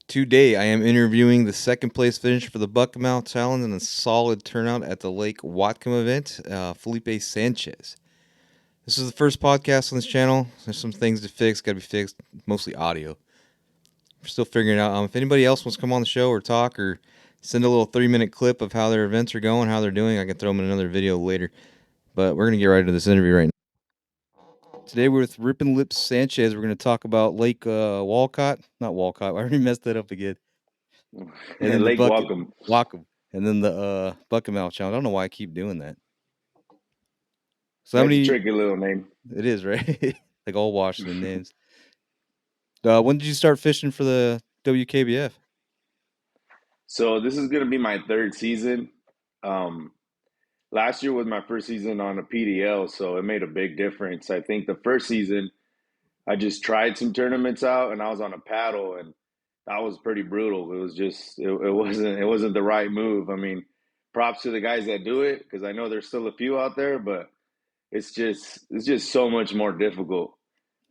Today, I am interviewing the second place finisher for the Bucketmouth Challenge and a solid turnout at the Lake Whatcom event, Felipe Sanchez. This is the first podcast on this channel. There's some things to fix, got to be fixed, mostly audio. We're still figuring it out. If anybody else wants to come on the show or talk or send a little 3-minute clip of how their events are going, how they're doing, I can throw them in another video later. But we're going to get right into this interview right now. Today we're with Rippin' Lips Sanchez. We're going to talk about Lake Walcott. Not Walcott. I already messed that up again. And then the Lake Whatcom. Whatcom. And then the Bucketmouth Challenge. I don't know why I keep doing that. So how That's a many? tricky little name. It is, right? Like all Washington names. When did you start fishing for the WKBF? So this is gonna be my third season. Um, Last year was my first season on a PDL, so it made a big difference. I think the first season I just tried some tournaments out, and I was on a paddle, and that was pretty brutal. It was just it wasn't the right move. I mean, props to the guys that do it because I know there's still a few out there, but it's just so much more difficult.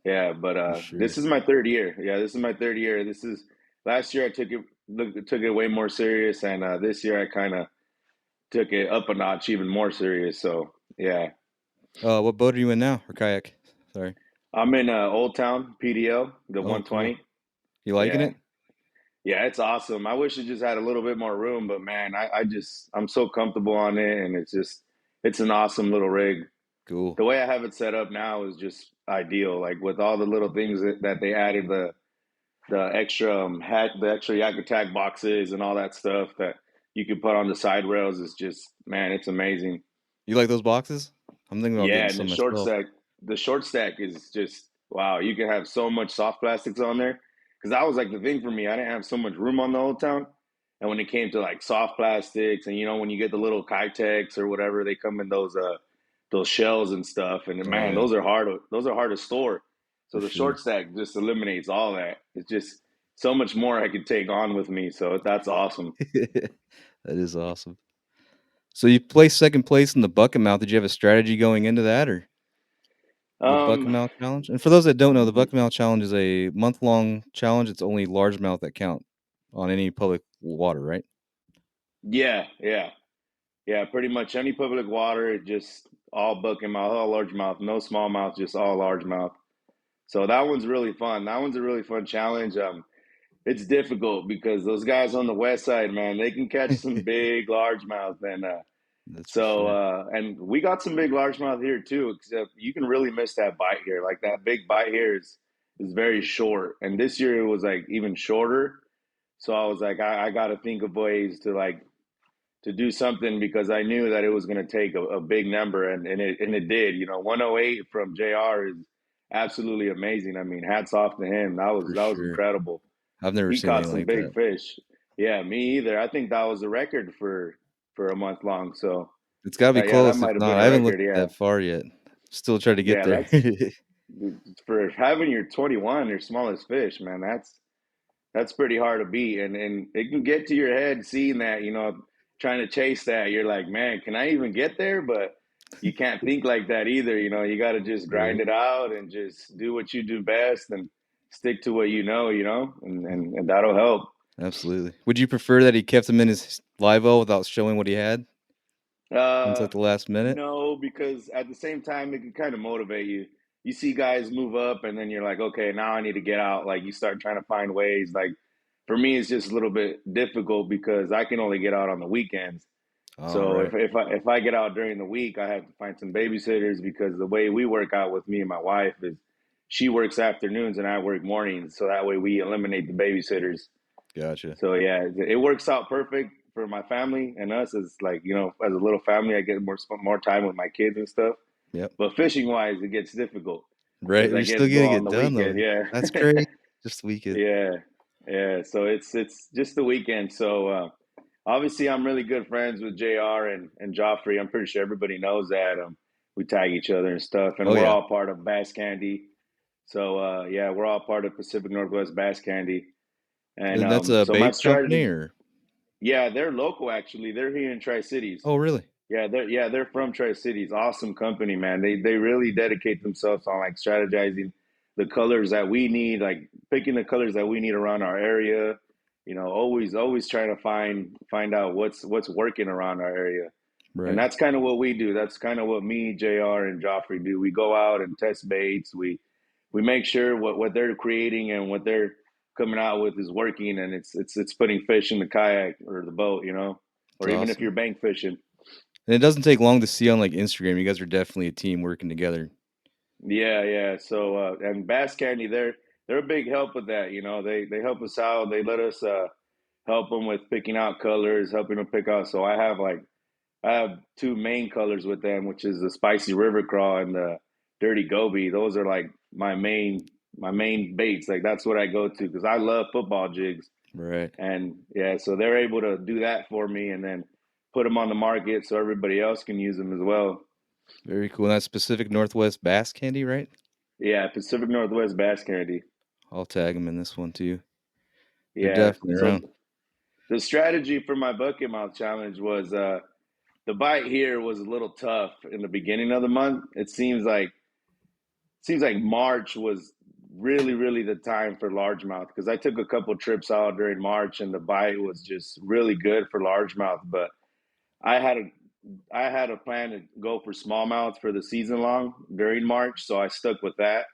Yeah, but For sure. this is my third year. Yeah, this is my third year. This is last year I took it way more serious, and this year I kind of took it up a notch, even more serious. So yeah, What boat are you in now? Or kayak? Sorry. I'm in Old Town PDL, the Oh, cool. 120. You liking Yeah, it? yeah, it's awesome. I wish it just had a little bit more room, but man, I'm so comfortable on it, and it's an awesome little rig. Cool. The way I have it set up now is just ideal. Like with all the little things that they added, the extra the extra yak attack boxes and all that stuff that you can put on the side rails is just, man, it's amazing. You like those boxes? I'm thinking about Yeah, getting and some myself. the short stack is just wow. You can have so much soft plastics on there because that was like the thing for me. I didn't have so much room on the Old Town, and when it came to like soft plastics, and when you get the little Kitex or whatever, they come in those shells and stuff, and Oh man, yeah, those are hard to store. So for the sure. short stack just eliminates all that. It's just so much more I could take on with me. So that's awesome. That is awesome. So you placed second place in the Bucketmouth. Did you have a strategy going into that, or the Um, Bucketmouth Challenge? And for those that don't know, the Bucketmouth Challenge is a month-long challenge. It's only largemouth that count on any public water, right? yeah, yeah. Yeah, pretty much any public water, it just all bucket mouth, all largemouth, no smallmouth, just all largemouth. So that one's really fun. That one's a really fun challenge. It's difficult because those guys on the west side, man, they can catch some big largemouth, and That's for so sure. and we got some big largemouth here too. Except you can really miss that bite here. Like that big bite here is very short, and this year it was like even shorter. So I was like, I got to think of ways to do something because I knew that it was going to take a big number, and it did. 108 from JR is absolutely amazing. I mean, hats off to him. That was For that was sure. incredible. I've never He seen caught anything some like big that. fish. Yeah, me either. I think that was a record for a month long. So It's got to be yeah, that close. If might have not, been I a haven't record. looked Yeah, that far yet. Still trying to get yeah. there. That's for having your 21, your smallest fish, man. That's pretty hard to beat, and it can get to your head seeing that, trying to chase that. You're like, man, can I even get there? But you can't think like that either. You got to just grind Right. it out and just do what you do best and stick to what and that'll help. Absolutely. Would you prefer that he kept him in his live well without showing what he had until Uh, the last minute? no, because at the same time, it can kind of motivate you. You see guys move up, and then you're like, okay, now I need to get out. Like you start trying to find ways. Like for me, it's just a little bit difficult because I can only get out on the weekends. Oh, So right. if I get out during the week, I have to find some babysitters because the way we work out with me and my wife is she works afternoons and I work mornings. So that way we eliminate the babysitters. Gotcha. So yeah, it works out perfect for my family and us as like, as a little family, I get more time with my kids and stuff. Yep. But fishing wise, it gets difficult Right. because I You're get still to go getting on it the done weekend. though. Yeah. That's great. Just the weekend. Yeah. Yeah. So it's just the weekend. So obviously, I'm really good friends with JR and Joffrey. I'm pretty sure everybody knows that. We tag each other and stuff, and Oh we're yeah. all part of Bass Candy. So yeah, we're all part of Pacific Northwest Bass Candy. And And that's a so my bait company, strategy, or? yeah, they're local actually. They're here in Tri Cities. Oh, really? Yeah, they're from Tri Cities. Awesome company, man. They really dedicate themselves on like strategizing the colors that we need, like picking the colors that we need around our area, always trying to find out what's working around our area. And Right. that's kind of what we do. That's kind of what me, JR, and Joffrey do. We go out and test baits. We make sure what they're creating and what they're coming out with is working, and it's putting fish in the kayak or the boat, It's or even if awesome. you're bank fishing. And it doesn't take long to see on like Instagram. You guys are definitely a team working together. Yeah, yeah. So and Bass Candy, they're a big help with that. They help us out. They let us help them with picking out colors, helping them pick out. So I have two main colors with them, which is the spicy river craw and the dirty goby. Those are like my main baits. Like that's what I go to because I love football jigs. Right. And yeah, so they're able to do that for me and then put them on the market so everybody else can use them as well. Very cool. And that's Pacific Northwest Bass Candy, right? Yeah, Pacific Northwest Bass Candy. I'll tag them in this one too. They're Yeah. definitely So around. the strategy for my Bucketmouth challenge was the bite here was a little tough in the beginning of the month. It seems like March was really, really the time for largemouth because I took a couple trips out during March and the bite was just really good for largemouth. But I had a I had a plan to go for smallmouth for the season long during March, so I stuck with that.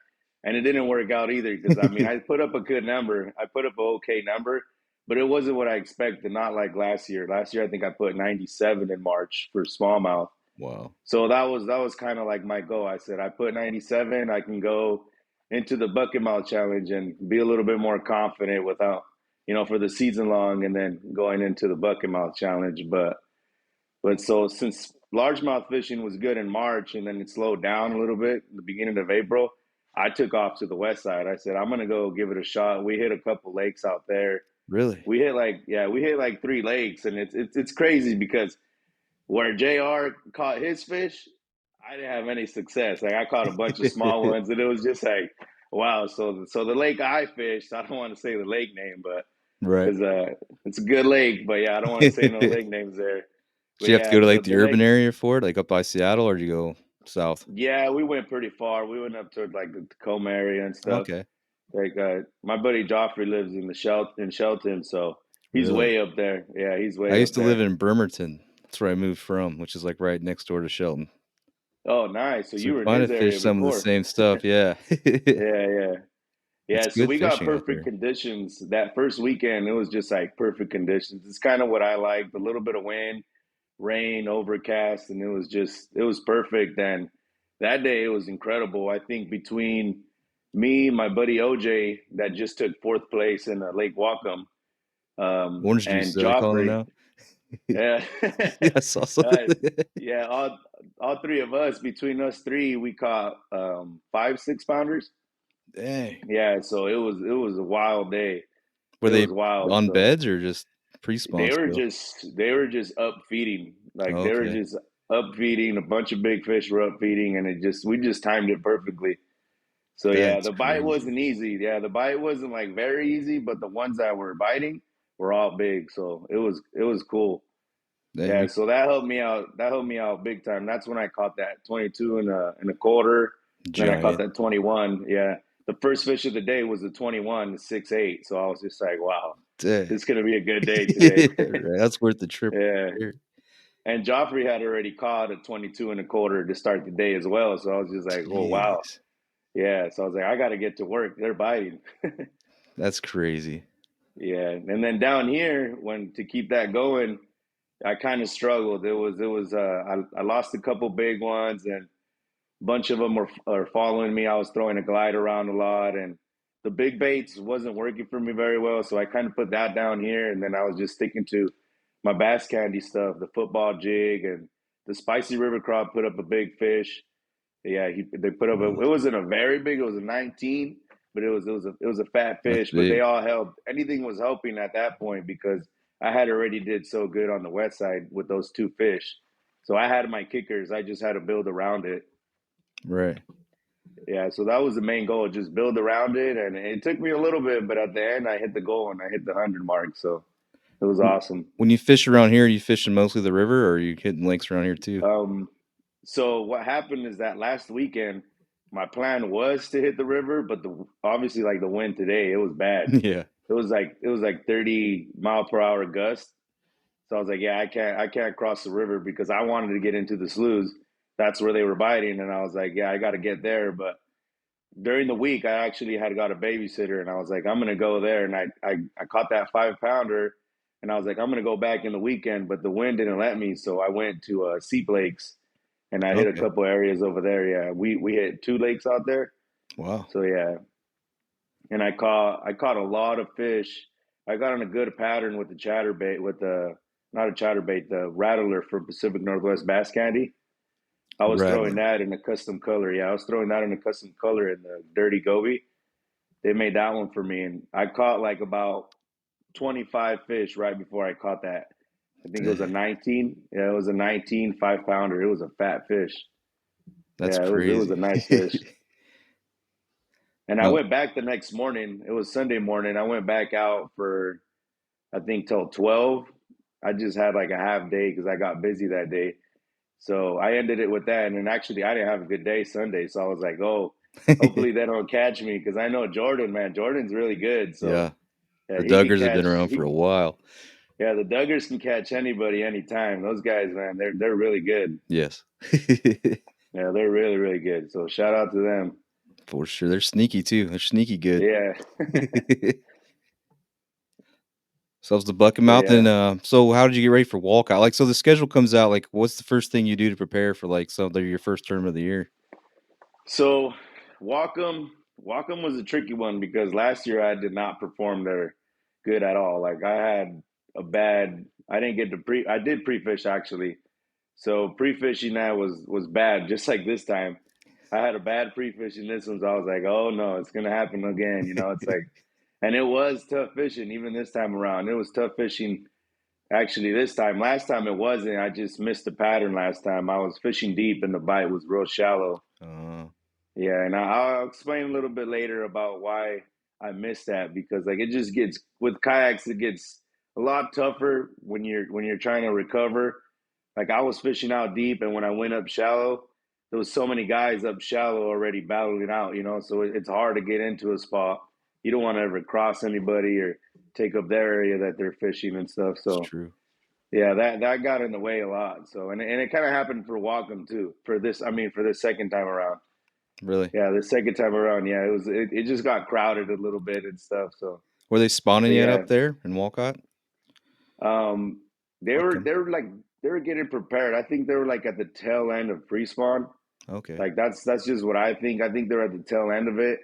And it didn't work out either because I mean I put up a good number. I put up an okay number, but it wasn't what I expected, not like last year. Last year I think I put 97 in March for smallmouth. Wow. So that was kind of like my goal. I said I put 97, I can go into the Bucketmouth challenge and be a little bit more confident without, for the season long and then going into the Bucketmouth challenge. But so since largemouth fishing was good in March and then it slowed down a little bit in the beginning of April, I took off to the west side. I said I'm gonna go give it a shot. We hit a couple lakes out there. Really? We hit like three lakes, and it's crazy because where JR caught his fish, I didn't have any success. Like I caught a bunch of small ones, and it was just like, wow. So the lake I fished, I don't want to say the lake name, but Right. because it's a good lake, but yeah, I don't want to say no lake names there. So But you have to yeah, go to the like the the urban lake. area for it, like up by Seattle, or do you go south? Yeah, we went pretty far. We went up to like the Tacoma area and stuff. Okay. Like my buddy Joffrey lives in Shelton, so he's Really? way up there. Yeah, he's I way up used to live there. in Bremerton. That's where I moved from, which is like right next door to Shelton. Oh, nice. So So you we were in might his have area fished some of the before. same stuff. Yeah. Yeah, yeah. It's Yeah, so good we got fishing out perfect there. conditions that first weekend. It was just like perfect conditions. It's kind of what I liked. A little bit of wind, rain, overcast, and it was perfect. And that day it was incredible. I think between me, my buddy OJ that just took fourth place in Lake Whatcom, Orange juice, and they call it Joffrey. now. Yeah, Yeah, I saw something. uh, yeah. All three of us, between us three, we caught 5 6 pounders. Dang. Yeah, so it was a wild day. Were It they was wild. on So beds or just pre-spawn still? they were just up feeding. Like Oh, they were okay. just up feeding. A bunch of big fish were up feeding, and we just timed it perfectly. So yeah, That's the bite crazy. wasn't easy. Yeah, the bite wasn't like very easy, but the ones that were biting were all big. So it was cool. Dang, Yeah, we so that helped me out. That helped me out big time. That's when I caught that 22 and a quarter. And then I caught giant. that 21. Yeah, the first fish of the day was the 21, the 6'8". So I was just like, wow, Dang. this is gonna be a good day today. Right, that's worth the trip Yeah, right there. and Joffrey had already caught a 22 and a quarter to start the day as well. So I was just like, oh wow, Jeez. yeah. So I was like, I got to get to work. They're biting. That's crazy. Yeah, and then down here, when to keep that going, I kind of struggled. I lost a couple big ones, and a bunch of them are following me. I was throwing a glide around a lot, and the big baits wasn't working for me very well. So I kind of put that down here, and then I was just sticking to my bass candy stuff, the football jig, and the spicy river crab put up a big fish. Yeah, they put up Wow, it wasn't a very big. It was a 19, but it was a fat that's fish. But they big. all helped. Anything was helping at that point because I had already did so good on the west side with those two fish. So I had my kickers. I just had to build around it. Right. Yeah, so that was the main goal, just build around it, and it took me a little bit, but at the end, I hit the goal and I hit the 100 mark. So it was W- awesome. When you fish around here, are you fishing mostly the river, or are you hitting lakes around here too? Um, so what happened is that last weekend, my plan was to hit the river, but obviously like the wind today, it was bad. Yeah. it was like 30 mile per hour gust. So I was like, yeah, I can't cross the river because I wanted to get into the sloughs. That's where they were biting, and I was like, yeah, I got to get there. But during the week, I actually had got a babysitter, and I was like, I'm gonna go there, and I caught that 5 pounder, and I was like, I'm gonna go back in the weekend, but the wind didn't let me, so I went to Seep Lakes, and I hit a Okay. couple areas over there. Yeah, we hit 2 lakes out there, Wow. so yeah, and I caught a lot of fish. I got on a good pattern with the chatterbait, with the not a chatterbait, the rattler from Pacific Northwest Bass Candy. I was throwing Rattler. that in a custom color. Yeah, I was throwing that in a custom color in the Dirty Goby. They made that one for me, and I caught like about 25 fish right before I caught that. I think it was a Dang. 19. Yeah, it was a 19 5 pounder. It was a fat fish. That's Yeah, it was a crazy. nice fish. And I Now, went back the next morning. It was Sunday morning. I went back out for I think till 12. I just had like a half day because I got busy that day. So I ended it with that. And then actually, I didn't have a good day Sunday. So I was like, oh, hopefully they don't catch me because I know Jordan, man. Jordan's really good. So yeah, yeah, the he could Duggars have been catch. around for a while. Yeah, the Duggars can catch anybody anytime. Those guys, man, they're really good. Yes. Yeah, they're really really good. So shout out to them. For sure. They're sneaky too. They're sneaky good. Yeah, So it's the but Bucketmouth, yeah. and so how did you get ready for walkout? Like, so the schedule comes out. Like, what's the first thing you do to prepare for like something your first term of the year? So Whatcom was a tricky one because last year I did not perform there good at all. Like I had a bad. I didn't get to pre. I did pre-fish actually. So pre-fishing that was bad. Just like this time, I had a bad pre-fishing this one. So I was like, oh no, it's gonna happen again. It's like, and it was tough fishing even this time around. It was tough fishing actually this time. Last time it wasn't. I just missed the pattern last time. I was fishing deep and the bite was real shallow. Uh, Yeah, and I'll explain a little bit later about why I missed that because like it just gets with kayaks it gets a lot tougher when you're trying to recover. Like I was fishing out deep and when I went up shallow, there was so many guys up shallow already battling out. So it's hard to get into a spot. You don't want to ever cross anybody or take up their area that they're fishing and stuff. it's So true. yeah, that got in the way a lot. So and it kind of happened for Wacom too. For this second time around. Really? Yeah, the second time around, yeah, it just got crowded a little bit and stuff. So, Were they spawning but yet yeah, up there in Walcott? um, they Like were them? they were like they were getting prepared. I think they were like at the tail end of pre-spawn. Okay. Like that's just what I think. I think they're at the tail end of it.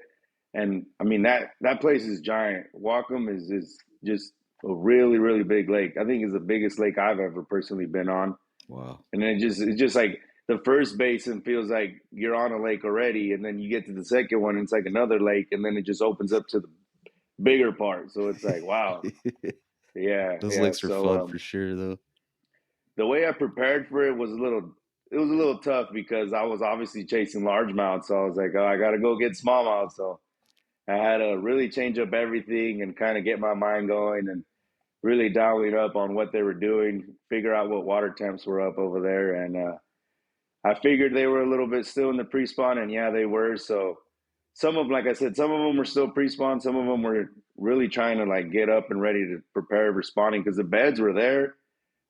And I mean that place is giant. Wacom is just a really really big lake. I think it's the biggest lake I've ever personally been on. Wow. And then it's just like the first basin feels like you're on a lake already, and then you get to the second one, and it's like another lake, and then it just opens up to the bigger part. So it's like, wow, yeah, Those yeah. lakes are fun So for sure, though. the way I prepared for it was a little tough because I was obviously chasing largemouth, so I was like, oh, I got to go get smallmouth. So I had to really change up everything and kind of get my mind going and really dialing up on what they were doing, figure out what water temps were up over there, and I figured they were a little bit still in the pre-spawn, and yeah, they were. So some of, like I said, some of them were still pre-spawn. Some of them were really trying to like get up and ready to prepare for spawning because the beds were there.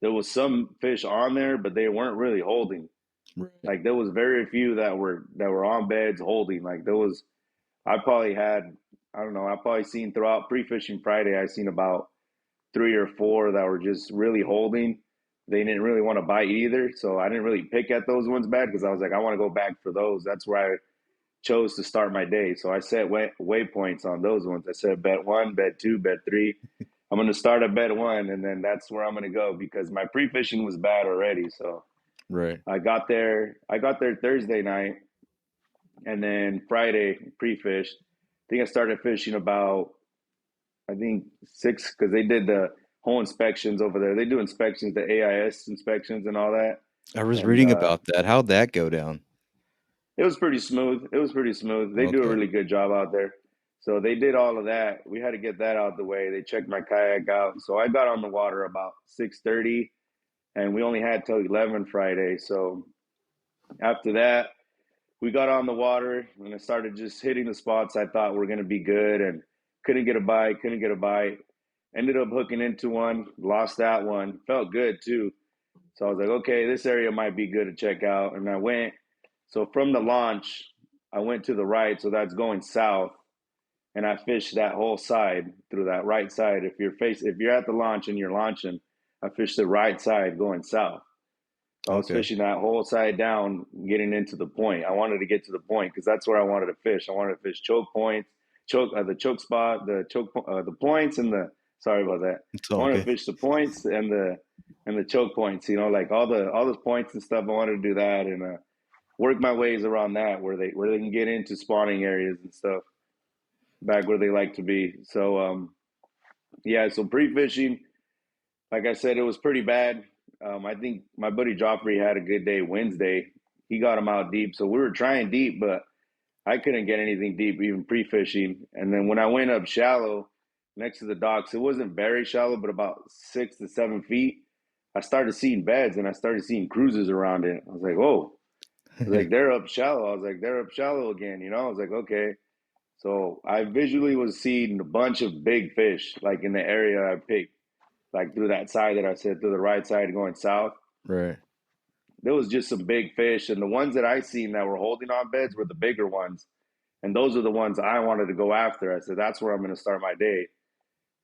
There was some fish on there, but they weren't really holding. Right. Like there was very few that were on beds holding. Like there was, I probably had, I don't know, I probably seen throughout pre-fishing Friday, I seen about 3 or 4 that were just really holding. They didn't really want to bite either, so I didn't really pick at those ones bad because I was like, I want to go back for those. That's where I chose to start my day. So I set waypoints on those ones. I said bet one, bet two, bet three. I'm going to start at bet one, and then that's where I'm going to go because my pre fishing was bad already. So Right. I got there. I got there Thursday night, and then Friday pre-fished. I think I started fishing about I think 6 because they did the whole inspections over there. They do inspections, the AIS inspections and all that. I was And reading about that. How'd that go down? it was pretty smooth. It was pretty smooth. They do a Okay. really good job out there. So they did all of that. We had to get that out of the way. They checked my kayak out. So I got on the water about 6:30 and we only had till 11 Friday. So after that, we got on the water and I started just hitting the spots I thought were going to be good. And Couldn't get a bite, couldn't get a bite. Ended up hooking into one, lost that one. Felt good too. So I was like, okay, this area might be good to check out. And I went. So from the launch, I went to the right. So that's going south. And I fished that whole side through that right side. If you're at the launch and you're launching, I fished the right side going south. So I was Okay. fishing that whole side down, getting into the point. I wanted to get to the point because that's where I wanted to fish. I wanted to fish choke points, the choke spot, the points, and the sorry about that. It's I all wanted to good. fish the points and the choke points. You know, like all those points and stuff. I wanted to do that and work my ways around that where they can get into spawning areas and stuff back where they like to be. So yeah, so pre fishing. Like I said, it was pretty bad. I think my buddy Joffrey had a good day Wednesday. He got him out deep. So we were trying deep, but I couldn't get anything deep, even pre fishing. And then when I went up shallow next to the docks, it wasn't very shallow, but about 6 to 7 feet. I started seeing beds and I started seeing cruises around it. I was like, whoa. I was like, they're up shallow. I was like, they're up shallow again. You know, I was like, okay. So I visually was seeing a bunch of big fish, like in the area I picked, like through that side that I said, through the right side going south. Right. There was just some big fish, and the ones that I seen that were holding on beds were the bigger ones, and those are the ones I wanted to go after. I said that's where I'm going to start my day,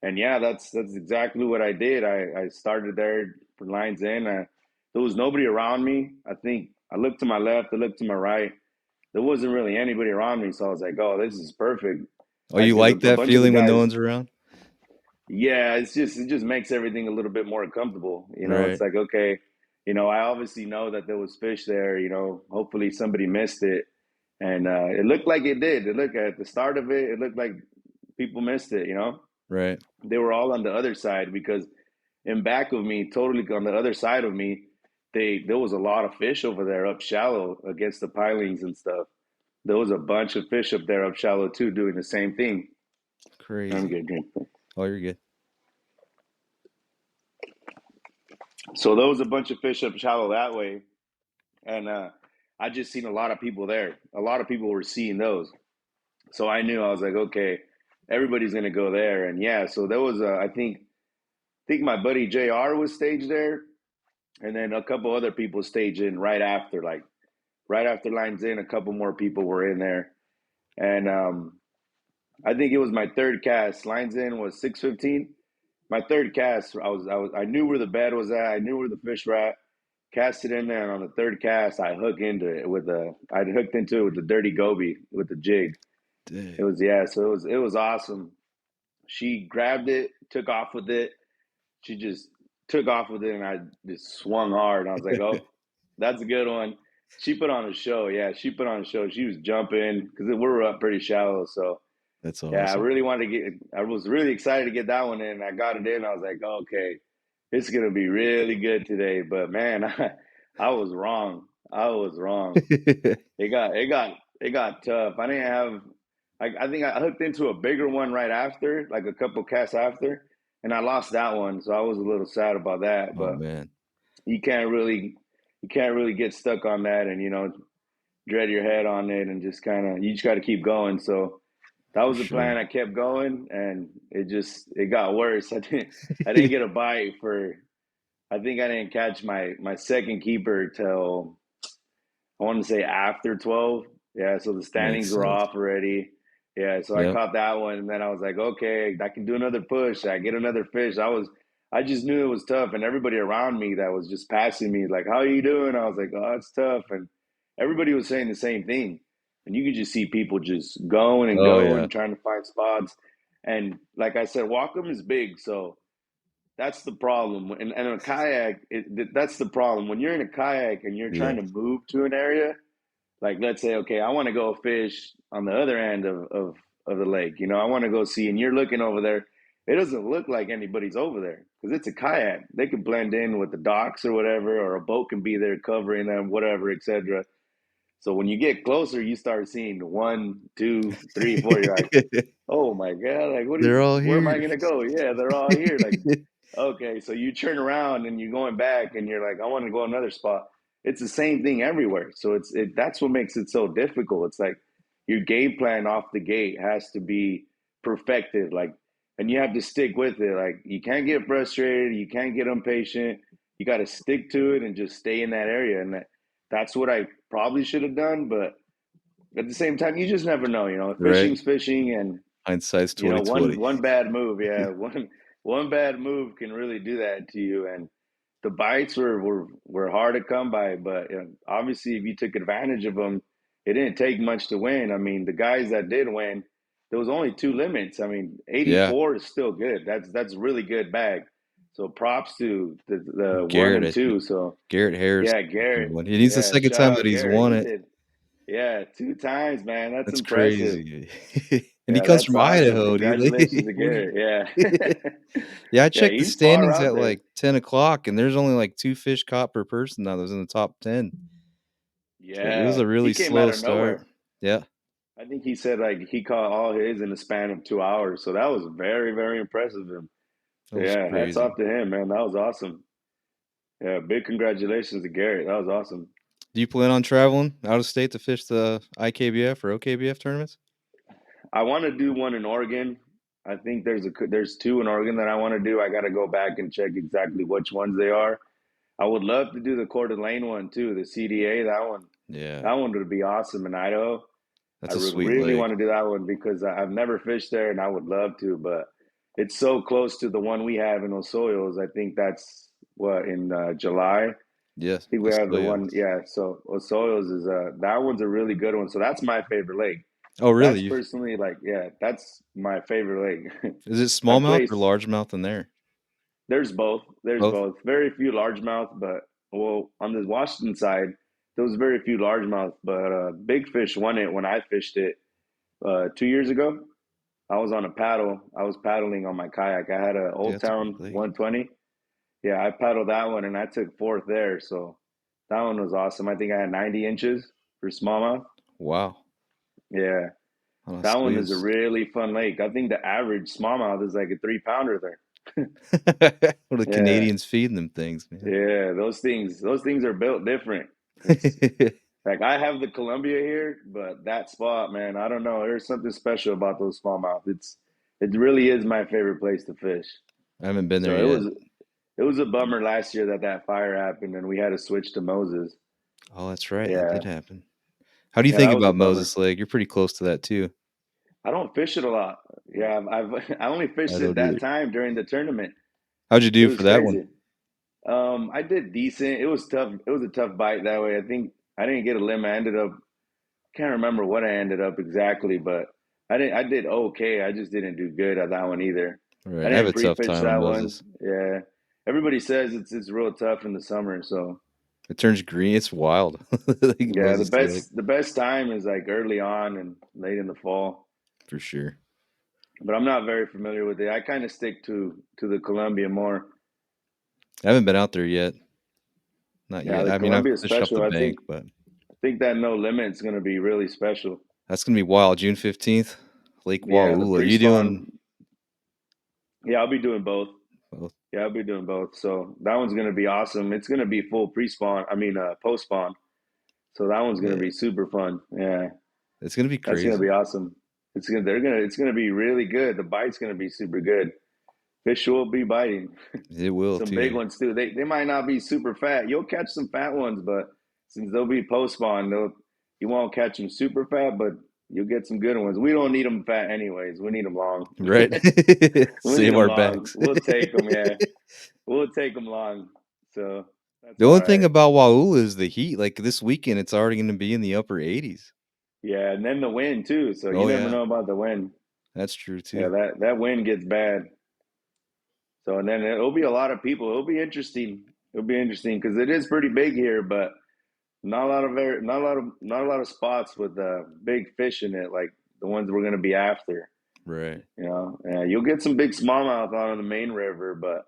and yeah, that's exactly what I did. I started there for lines in. There was nobody around me. I think I looked to my left, I looked to my right. There wasn't really anybody around me, so I was like, "Oh, this is perfect." Oh, you Because like a that bunch of the feeling when no guys, one's around? yeah, it just makes everything a little bit more comfortable. You know, it's Right. like, okay, I obviously know that there was fish there. Hopefully somebody missed it, and it looked like it did. It looked at the start of it, it looked like people missed it. Right. They were all on the other side because in back of me, totally on the other side of me, there was a lot of fish over there up shallow against the pilings and stuff. There was a bunch of fish up there up shallow too, doing the same thing. I'm Crazy. getting drink. Oh, you're good. So there was a bunch of fish up shallow that way, and I just seen a lot of people there. A lot of people were seeing those, so I knew I was like, okay, everybody's gonna go there, and yeah. So there was I think my buddy Jr. was staged there, and then a couple other people staged in right after, like right after lines in. A couple more people were in there, and I think it was my third cast. Lines in was 6:15. My third cast, I knew where the bed was at. I knew where the fish were at. Cast it in there, and on the third cast, I hooked into it with the dirty goby with the jig. It Dang. was yeah, so it was awesome. She grabbed it, took off with it. She just took off with it, and I just swung hard. And I was like, oh, that's a good one. She put on a show. Yeah, she put on a show. She was jumping because we were up pretty shallow, so That's yeah, I awesome. really wanted to get. I was really excited to get that one in. I got it in. I was like, okay, it's gonna be really good today. But man, I was wrong. I was wrong. It got tough. I didn't have. I think I hooked into a bigger one right after, like a couple casts after, and I lost that one. So I was a little sad about that. Oh But man. you can't really, you can't really get stuck on that, and dread your head on it, and just kind of you just got to keep going. So that For was the sure. plan. I kept going, and it got worse. I didn't get a bite for. I think I didn't catch my second keeper till I want to say after 12. Yeah, so the Makes standings were sense. off already. Yeah, so I Yep. caught that one, and then I was like, okay, I can do another push. I get another fish. I just knew it was tough, and everybody around me that was just passing me, like, how are you doing? I was like, oh, it's tough, and everybody was saying the same thing, and you could just see people just going and Oh yeah. going, trying to find spots, and like I said, Whatcom is big, so that's the problem. And a kayak, that's the problem. When you're in a kayak and you're trying Yeah. to move to an area, like let's say, okay, I want to go fish on the other end of the lake. I want to go see, and you're looking over there. It doesn't look like anybody's over there because it's a kayak. They can blend in with the docks or whatever, or a boat can be there covering them, whatever, etc. So when you get closer, you start seeing one, two, three, four. You're like, oh my god, like They're all where am I here. gonna go? Yeah, they're all here. Like, okay, so you turn around and you're going back, and you're like, I want to go another spot. It's the same thing everywhere. So that's what makes it so difficult. It's like your game plan off the gate has to be perfected. Like, and you have to stick with it. Like, you can't get frustrated, you can't get impatient. You got to stick to it and just stay in that area. And that's what I probably should have done. But at the same time, you just never know. Right. Fishing's fishing, and Hindsight's one 2020. one bad move, yeah, one bad move can really do that to you. And the bites were hard to come by, but obviously, if you took advantage of them, it didn't take much to win. I mean, the guys that did win, there was only two limits. I mean, Yeah. 84 is still good. That's really good bag. So props to the one Garrett, and I think. two. So Garrett Harris. yeah, Garrett. He needs the Yeah, second shout time that out he's Garrett. won He it. did. Yeah, two times, man. That's That's impressive. crazy. And he Yeah, comes that's from awesome. Idaho. Dude. Congratulations to What do Garrett. you? Yeah. Yeah, I Yeah, checked the he's far standings out at there. like 10 o'clock, and there's only like 2 fish caught per person now. That was in the top 10. So it was Yeah, a he really came out slow of start. nowhere. Yeah, I think he said like he caught all his in the span of 2 hours. So that was very, very impressive of him. that So was yeah, hats crazy. off to him, man. That was awesome. Yeah, big congratulations to Garrett. That was awesome. Do you plan on traveling out of state to fish the IKBF or OKBF tournaments? I want to do one in Oregon. I think there's two in Oregon that I want to do. I got to go back and check exactly which ones they are. I would love to do the Coeur d'Alene one too, the CDA. Yeah, That one would be awesome in Idaho. I that's a would sweet really lake. want to do that one because I've never fished there and I would love to, but it's so close to the one we have in Osoyoos. I think that's what in July. I Yes, think we have the one, Osoyoos. yeah. So Osoyoos is that one's a really good one. So that's my favorite lake. Oh, really? That's personally like, yeah, that's my favorite lake. Is it I smallmouth or placed. largemouth in there? There's both. There's Both. both. Very few largemouth, but well, on the Washington side, there was very few largemouth. But big fish won it when I fished it 2 years ago. I was on a paddle. I was paddling on my kayak. I had a Yeah, Old that's a big Town lake. 120. Yeah, I paddled that one and I took fourth there. So that one was awesome. I think I had 90 inches for smallmouth. Wow. Yeah, Oh, that one is a Osoyoos. really fun lake. I think the average smallmouth is like a 3 pounder there. What are the Yeah, Canadians feeding them things, man? yeah, those things are built different. It's like I have the Columbia here, but that spot, man, I don't know. There's something special about those smallmouth. It really is my favorite place to fish. I haven't been there So yet. it was a bummer last year that fire happened and we had to switch to Moses. Oh, that's right. That Yeah, did happen. How do you yeah, that think was a about bummer. Moses Lake? You're pretty close to that too. I don't fish it a lot. Yeah, I only I fished it don't that either. time during the tournament. How'd you It do for was that one? crazy. I did decent. It was tough. It was a tough bite that way. I think I didn't get a limit. I ended up can't remember what I ended up exactly, but I did okay. I just didn't do good at that one either. All I right, I have didn't a tough pre-fish time on that one. Moses. Yeah. Everybody says it's real tough in the summer, so It turns green. It's wild. Like yeah, Moses Lake the best time is like early on and late in the fall. for sure. But I'm not very familiar with it. I kind of stick to the Columbia more. I haven't been out there yet. Not Yeah, yet. the I mean, I've Columbia is fished off the special. bank, but I think that no limit is going to be really special. that's gonna be wild. June 15th, Lake Yeah, the Waula. You doing pre-spawn. Yeah, I'll be doing both. both? Yeah, I'll be doing both. So that one's gonna be awesome. It's gonna be full pre-spawn. I mean, post-spawn. So that one's gonna Yeah, be super fun. Yeah, it's gonna be that's gonna crazy. be awesome. It's gonna be really good. The bite's gonna be super good. Fish will be biting. It will Some big too. ones too. They might not be super fat. You'll catch some fat ones, but since they'll be post-spawn, you won't catch them super fat, but you'll get some good ones. We don't need them fat anyways. We need them long. Right. We need Save them our long. backs. We'll take them. Yeah, we'll take them long. So that's The all only thing right. about Waula is the heat. Like this weekend, it's already going to be in the upper 80s. Yeah, and then the wind too. So you Oh never yeah, know about the wind. that's true Yeah, too. that wind gets bad. So and then it'll be a lot of people. It'll be interesting. It'll be interesting because it is pretty big here, but not a lot of spots with big fish in it like the ones we're gonna be after. Right. You'll get some big smallmouth on the main river, but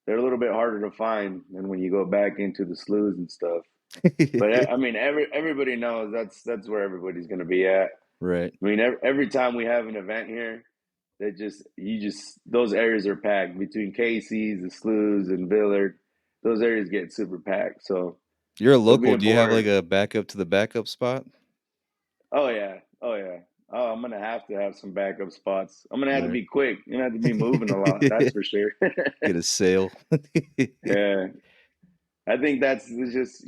they're a little bit harder to find than when you go back into the sloughs and stuff. But I mean, everybody knows that's where everybody's gonna be at. Right. I mean, every time we have an event here, they just you just those areas are packed between Casey's, the sloughs, and Billard. Those areas get super packed. So You're a it'll be local. Do you have like important. a backup to the backup spot? Oh yeah, oh yeah. Oh, I'm gonna have to have some backup spots. I'm gonna have to Right. be quick. You're gonna have to be moving a lot. That's for sure. Get a sail. Yeah, I think that's it's just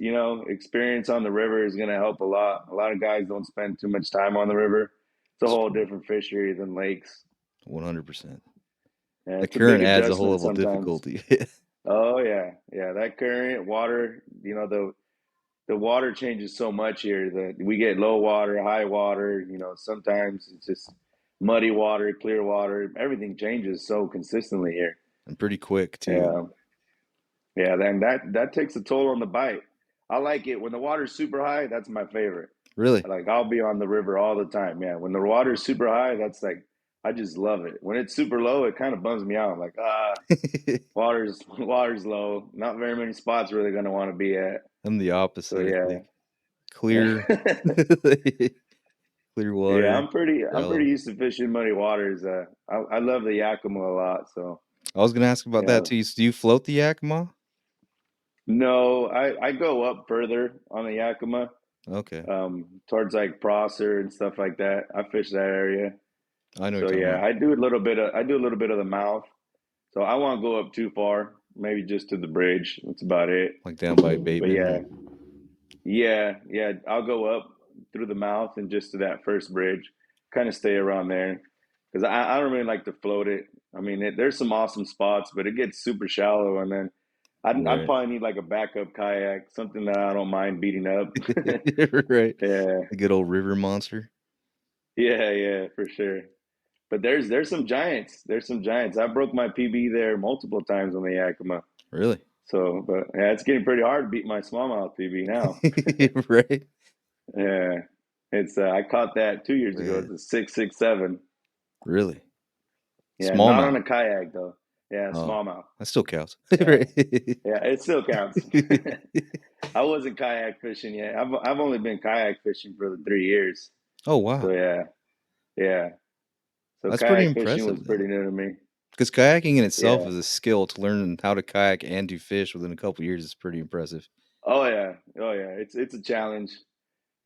experience on the river is gonna help a lot. A lot of guys don't spend too much time on the river. It's a It's whole true. different fishery than lakes. 100%. Yeah, The it's a big current adds a whole adjustment level of sometimes. difficulty. Oh yeah, yeah. That current water, the water changes so much here that we get low water, high water. Sometimes it's just muddy water, clear water. Everything changes so consistently here. And pretty quick too. Yeah, yeah. Then that takes a toll on the bite. I like it when the water's super high. That's my favorite. Really? Like I'll be on the river all the time. Yeah, when the water's super high, that's like I just love it. When it's super low, it kind of bums me out. Like water's low. Not very many spots where they're gonna want to be at. I'm the So opposite, I yeah. think. Clear clear Yeah, water, I'm pretty shallow. used to fishing muddy waters. I love the Yakima a lot. So I was gonna ask about that yeah, too. Do you float the Yakima? no, I go up further on the Yakima, Okay. towards like Prosser and stuff like that. I fish that area. I know what So you're talking yeah, about. I do a little bit of the mouth. So I won't go up too far, maybe just to the bridge. That's about it. Like down by But Bateman yeah, or yeah, I'll go up through the mouth and just to that first bridge, kind of stay around there because I don't really like to float it. I mean, there's some awesome spots, but it gets super shallow, and then I'd right. probably need like a backup kayak, something that I don't mind beating up. Right. Yeah, A good old river monster. yeah, for sure. But there's some giants. There's some giants. I broke my PB there multiple times on the Yakima. Really? So, but yeah, it's getting pretty hard to beat my smallmouth PB now. Right? Yeah, it's I caught that 2 years ago. Man, It's a 667. really? Yeah, not on Smallmouth. a kayak though. Yeah, Oh, smallmouth. that still counts. Yeah, Right. yeah, it still counts. I wasn't kayak fishing yet. I've only been kayak fishing for the 3 years. Oh, So wow. yeah. So That's pretty kayak fishing impressive was then. pretty new to me. Because kayaking in itself Yeah. is a skill. To learn how to kayak and do fish within a couple years is pretty impressive. Oh yeah. Oh yeah. It's a challenge.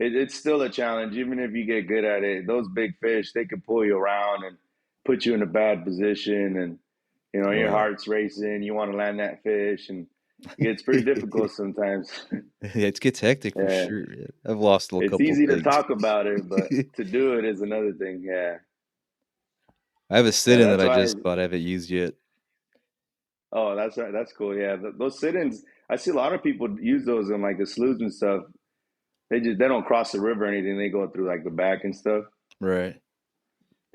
It's still a challenge, even if you get good at it. Those big fish, they can pull you around and put you in a bad position, and Oh, your yeah. heart's racing. You want to land that fish, and it gets pretty difficult sometimes. Yeah, it gets hectic for Yeah, sure. Yeah. I've lost a it's couple easy to things. talk about it, but to do it is another thing. Yeah, I have a yeah. sit-in that That's I why. just bought. I haven't used yet. Oh, that's right. That's cool. Yeah, those sit-ins. I see a lot of people use those in like the sloughs and stuff. They don't cross the river or anything. They go through like the back and stuff. Right.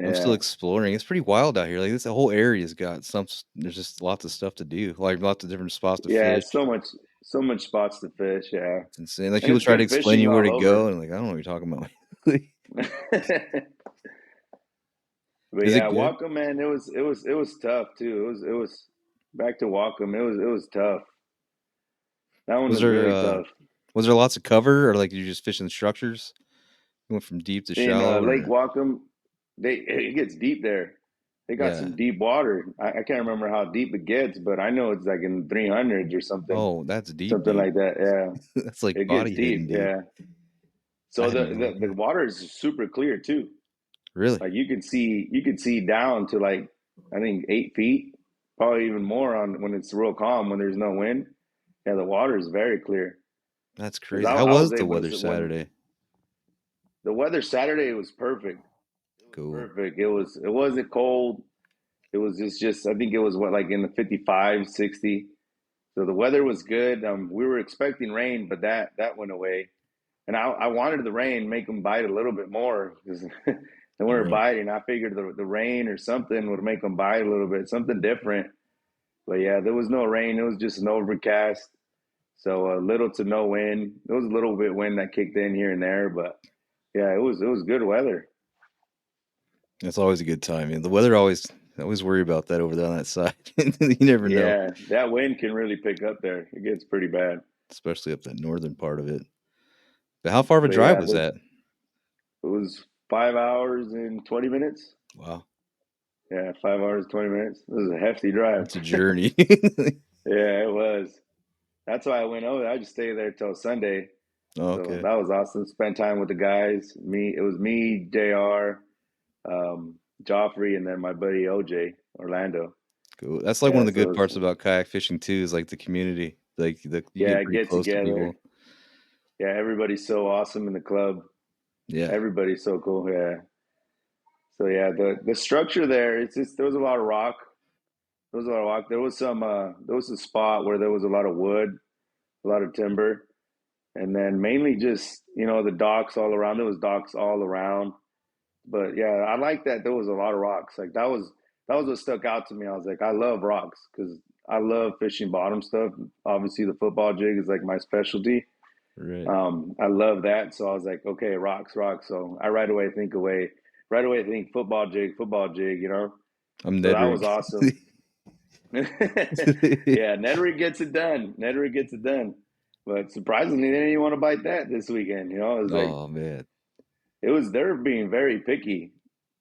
I'm still Yeah, exploring. It's pretty wild out here. Like this whole area's got some. There's just lots of stuff to do. Like lots of different spots to yeah. fish. So much spots to fish. Yeah. It's insane. Like And people it's try to good explain fishing you where all to go, over. and like I don't know what you're talking about. But Is it yeah, good? Whatcom, man, it was tough too. It was back to Whatcom. It was tough. That one Was was there really tough. was there lots of cover, or like you just fishing structures? You went from deep to In shallow, Lake or Whatcom, it gets deep there. They got yeah. some deep water. I can't remember how deep it gets, but I know it's like in the 300s or something, Oh, that's deep, something deep. like that. Yeah, That's like it gets body deep. hitting deep. Yeah. I So had the no the, the idea. water is super clear too. Really? Like you could see down to like I think 8 feet, probably even more on when it's real calm when there's no wind. Yeah, the water is very clear. That's Because crazy. I, How I was was the able to weather see when Saturday? the weather Saturday was perfect. It was Cool. perfect. It wasn't cold. It was just I think it was what like in the 55, 60. So the weather was good. We were expecting rain, but that went away. And I wanted the rain, make them bite a little bit more because they weren't Right. biting. I figured the rain or something would make them bite a little bit, something different. But yeah, there was no rain. It was just an overcast. So little to no wind. There was a little bit wind that kicked in here and there, but yeah, it was good weather. That's always a good time. And the weather always I always worry about that over there on that side. You never know, Yeah, that wind can really pick up there. It gets pretty bad. especially up that northern part of it. But how far of a But drive yeah, was that? it was 5 hours and 20 minutes. Wow, Yeah, 5 hours 20 minutes. It was a hefty drive. that's a journey. Yeah, it was. That's why I went over. I just stayed there till Sunday. Oh, So okay. that was awesome. Spent time with the guys. It was me, JR. Joffrey, and then my buddy OJ Orlando. Cool. That's like one of Yeah, the good so parts about kayak fishing too, is like the community. Like you get yeah, pretty get close to together. people. Yeah, everybody's so awesome in the club. Yeah. Everybody's so cool. Yeah. So yeah, the structure there, it's just there was a lot of rock. There was a lot of rock. There was a spot where there was a lot of wood, a lot of timber, and then mainly just the docks all around. There was docks all around. But yeah, I like that there was a lot of rocks. Like that was what stuck out to me. I was like, I love rocks because I love fishing bottom stuff. Obviously, the football jig is like my specialty. Right. I love that. So I was like, okay, rocks, rocks. So I right away think football jig. I'm So Ned that was Rig. awesome. Yeah, Nettering gets it done. Nettering gets it done. But surprisingly, they didn't even want to bite that this weekend. It was like Oh man. they're being very picky.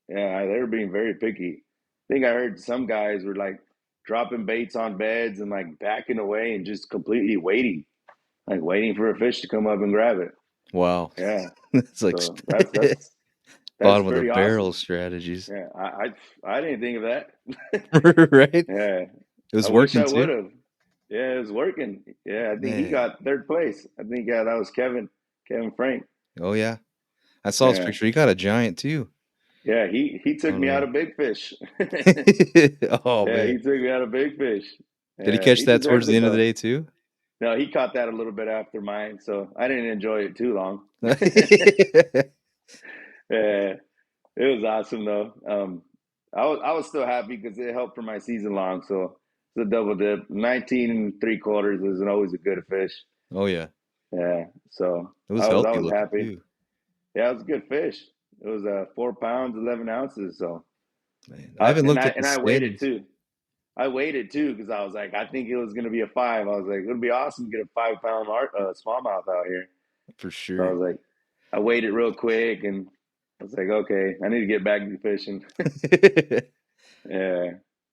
Yeah, they were being very picky. I think I heard some guys were like dropping baits on beds and like backing away and just completely waiting, like waiting for a fish to come up and grab it. Wow. Yeah, It's like so that's bottom of the pretty barrel awesome. strategies. Yeah, I didn't think of that. Right? Yeah, It I was wish working I too. would have. Yeah, it was working. Yeah, I think he Man. got third place. I think that was Kevin Frank. Oh yeah. I saw his Yeah, picture. He got a giant too. yeah, he took Oh me out yeah. of big fish. Oh Yeah, man. he took me out of big fish. Did he Yeah, catch he that towards deserves the it end of the though. day too? No, he caught that a little bit after mine, so I didn't enjoy it too long. Yeah, it was awesome though. I was still happy because it helped for my season long. So it's a double dip. 19 and three quarters isn't always a good fish. Oh yeah. Yeah, so It was I healthy was looking happy. too. Yeah, it was a good fish. It was 4 pounds 11 ounces. So Man. I I haven't and looked I at the and I waited standings. too. I waited too because I was like, I think it was going to be a five. I was like, it would be awesome to get a 5 pound smallmouth out here. For So I sure. was like, I waited real quick and I was like, okay, I need to get back to fishing. Yeah,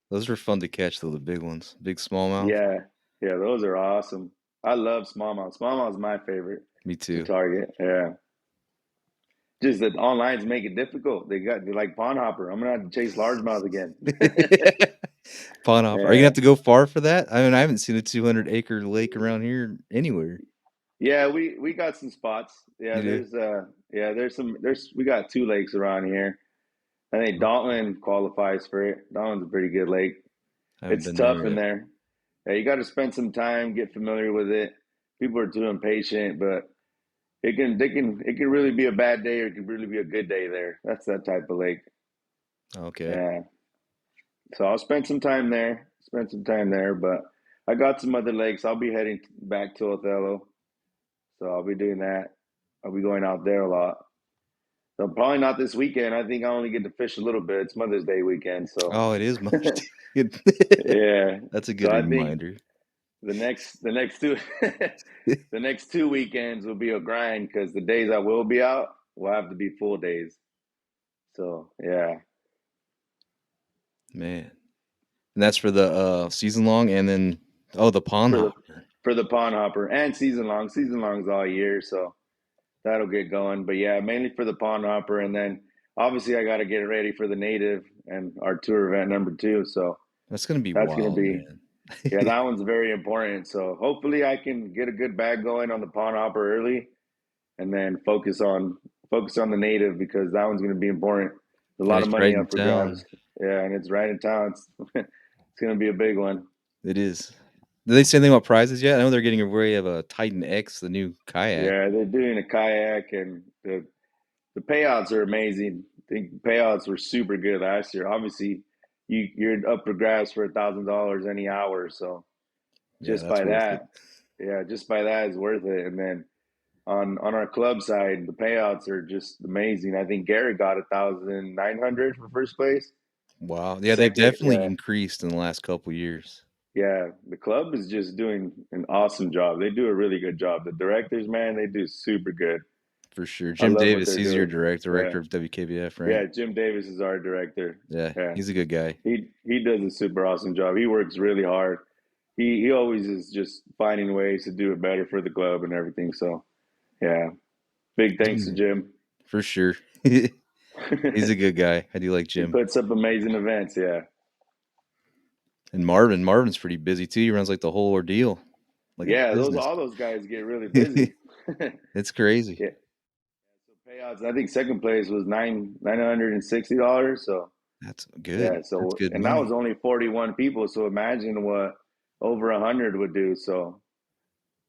Those are fun to catch though, the big ones. Big smallmouth. yeah, yeah. Those are awesome. I love smallmouth. Smallmouth is my favorite Me to too. target. Yeah, just that online's make it difficult. They're like pond hopper. I'm gonna have to chase largemouth again. Pond hopper. Are you gonna have Yeah, to go far for that? I mean, I haven't seen a 200-acre lake around here anywhere. yeah. We got some spots. You do? Yeah, there's we got two lakes around here. I think Dalton qualifies for it. Dalton's a pretty good lake. I haven't It's been there tough in yet. there. Yeah, you got to spend some time, get familiar with it. People are too impatient, but it can really be a bad day or it can really be a good day there. That's that type of lake. Okay. Yeah. So I'll spend some time there. Spend some time there, but I got some other lakes. I'll be heading back to Othello, so I'll be doing that. I'll be going out there a lot. So probably not this weekend. I think I only get to fish a little bit. It's Mother's Day weekend, so Oh, it is Mother's Day. yeah. That's a So good I think reminder. the next two the next 2 weekends will be a grind because the days I will be out will have to be full days. So yeah, Man. And that's for the season long and then the pond for the hopper. for the pond hopper and season long's all year, so that'll get going. But yeah, mainly for the pond hopper, and then obviously I got to get ready for the native and our tour event number 2. So That's gonna be that's gonna wild, be man. yeah, that one's very important. So hopefully I can get a good bag going on the pond hopper early and then focus on the native because that one's going to be important. There's a And lot of it's right money in up for grabs. town. Yeah, and it's right in town. It's going to be a big one. It is. Did they say anything about prizes yet? I know they're getting away of a Titan X, the new kayak. Yeah, they're doing a kayak, and the payouts are amazing. I think the payouts were super good last year. Obviously, you're up for grabs for $1,000 any hour, so Yeah, just that's by worth it. that, yeah, just by that is worth it. And then on our club side, the payouts are just amazing. I think Gary got 1,900 for first place. Wow. Yeah, they've Second, definitely yeah, increased in the last couple years. yeah. The club is just doing an awesome job. They do a really good job. The directors, man, they do super good. For sure. I Jim love what Davis, they're he's your doing. director Yeah, of WKBF, right? yeah. Jim Davis is our director. Yeah, Yeah, he's a good guy. he does a super awesome job. He works really hard. He always is just finding ways to do it better for the club and everything. So yeah, big thanks to Jim. For sure. He's a good guy. I do like He Jim. puts up amazing events. Yeah. And Marvin's pretty busy too. He runs like the whole ordeal, like a Yeah, those business. all those guys get really busy. It's crazy. Yeah. So payouts, I think second place was $960. So That's good. yeah, That's so good and that was money. only 41 people. So imagine what over 100 would do. So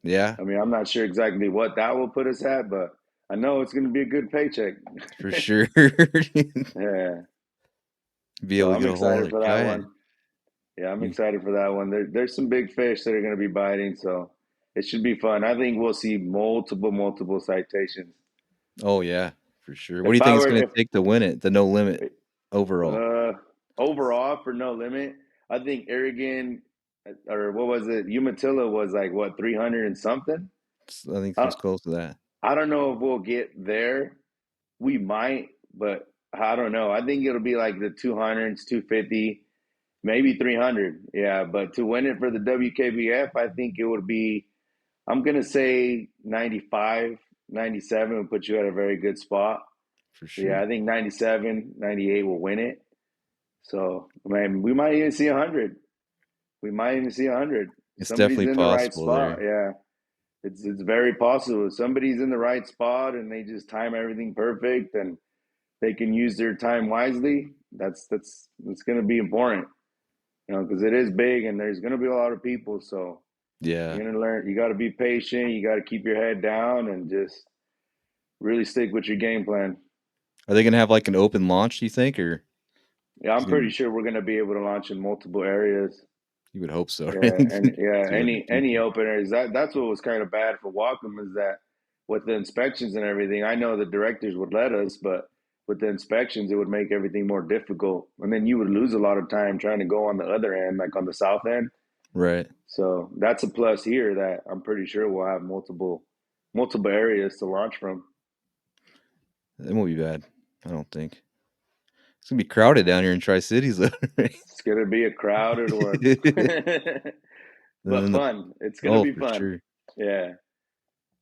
Yeah, I mean, I'm not sure exactly what that will put us at, but I know it's going to be a good paycheck. for sure. Yeah. Be So able to I'm get a whole excited other for that kayak. one. Yeah, I'm You, excited for that one. There's some big fish that are going to be biting, so it should be fun. I think we'll see multiple citations. oh yeah, for sure. What do If you I think it's were, going to if take to win it? The no limit overall. uh, overall for no limit, I think Aragon or what was it? Umatilla was like what 300 and something. I think I it's close to that. I don't know if we'll get there. We might, but I don't know. I think it'll be like the 200s, 250, maybe 300. Yeah, but to win it for the WKBF, I think it would be. I'm going to say 95, 97 would put you at a very good spot. For Yeah, sure. I think 97, 98 will win it. So, I mean, we might even see 100. We might even see 100. It's Somebody's definitely in the right possible spot. there. Yeah, it's very possible. If somebody's in the right spot and they just time everything perfect and they can use their time wisely, that's going to be important, because it is big and there's going to be a lot of people. So, Yeah. you're going to learn, you got to be patient, you got to keep your head down and just really stick with your game plan. Are they going to have like an open launch, do you think, or Yeah, is I'm it gonna pretty be, sure we're going to be able to launch in multiple areas. you would hope so, Yeah, right? and yeah, 200 any people. openers. That's what was kind of bad for Whatcom is that with the inspections and everything. I know the directors would let us, but with the inspections, it would make everything more difficult, and then you would lose a lot of time trying to go on the other end, like on the south end. Right. So that's a plus here that I'm pretty sure we'll have multiple areas to launch from. It won't be bad. I don't think. It's gonna be crowded down here in Tri Cities, though. Right? It's gonna be a crowded one, And but then the fun. It's gonna oh, be for fun. sure. Yeah.